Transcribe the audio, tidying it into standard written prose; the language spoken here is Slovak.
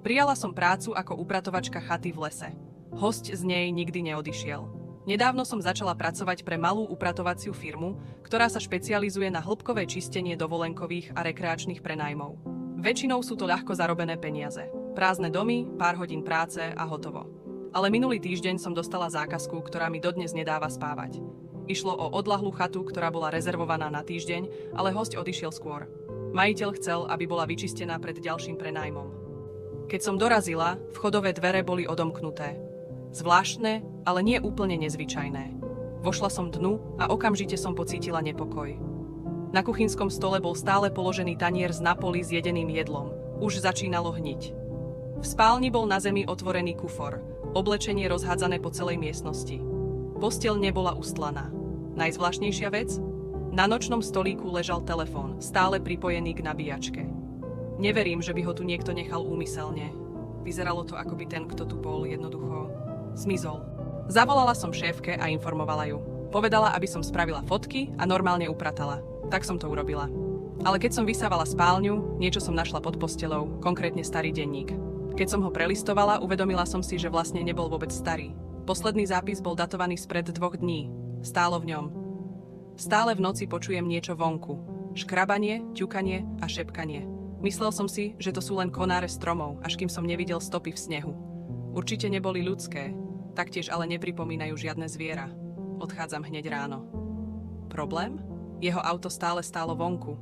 Prijala som prácu ako upratovačka chaty v lese. Hosť z nej nikdy neodišiel. Nedávno som začala pracovať pre malú upratovaciu firmu, ktorá sa špecializuje na hĺbkové čistenie dovolenkových a rekreačných prenajmov. Väčšinou sú to ľahko zarobené peniaze. Prázdne domy, pár hodín práce a hotovo. Ale minulý týždeň som dostala zákazku, ktorá mi dodnes nedáva spávať. Išlo o odľahlú chatu, ktorá bola rezervovaná na týždeň, ale hosť odišiel skôr. Majiteľ chcel, aby bola vyčistená pred ďalším prenajmom. Keď som dorazila, vchodové dvere boli odomknuté. Zvláštne, ale nie úplne nezvyčajné. Vošla som dnu a okamžite som pocítila nepokoj. Na kuchynskom stole bol stále položený tanier z napoli s jedeným jedlom. Už začínalo hniť. V spálni bol na zemi otvorený kufor, oblečenie rozhádzané po celej miestnosti. Posteľ nebola ustlaná. Najzvláštnejšia vec? Na nočnom stolíku ležal telefón, stále pripojený k nabíjačke. Neverím, že by ho tu niekto nechal úmyselne. Vyzeralo to, ako by ten, kto tu bol, jednoducho zmizol. Zavolala som šéfke a informovala ju. Povedala, aby som spravila fotky a normálne upratala. Tak som to urobila. Ale keď som vysávala spálňu, niečo som našla pod posteľou, konkrétne starý denník. Keď som ho prelistovala, uvedomila som si, že vlastne nebol vôbec starý. Posledný zápis bol datovaný spred 2 dní. Stálo v ňom. Stále v noci počujem niečo vonku. Škrabanie, ťukanie a šepkanie. Myslel som si, že to sú len konáre stromov, až kým som nevidel stopy v snehu. Určite neboli ľudské, taktiež ale nepripomínajú žiadne zviera. Odchádzam hneď ráno. Problém? Jeho auto stále stálo vonku.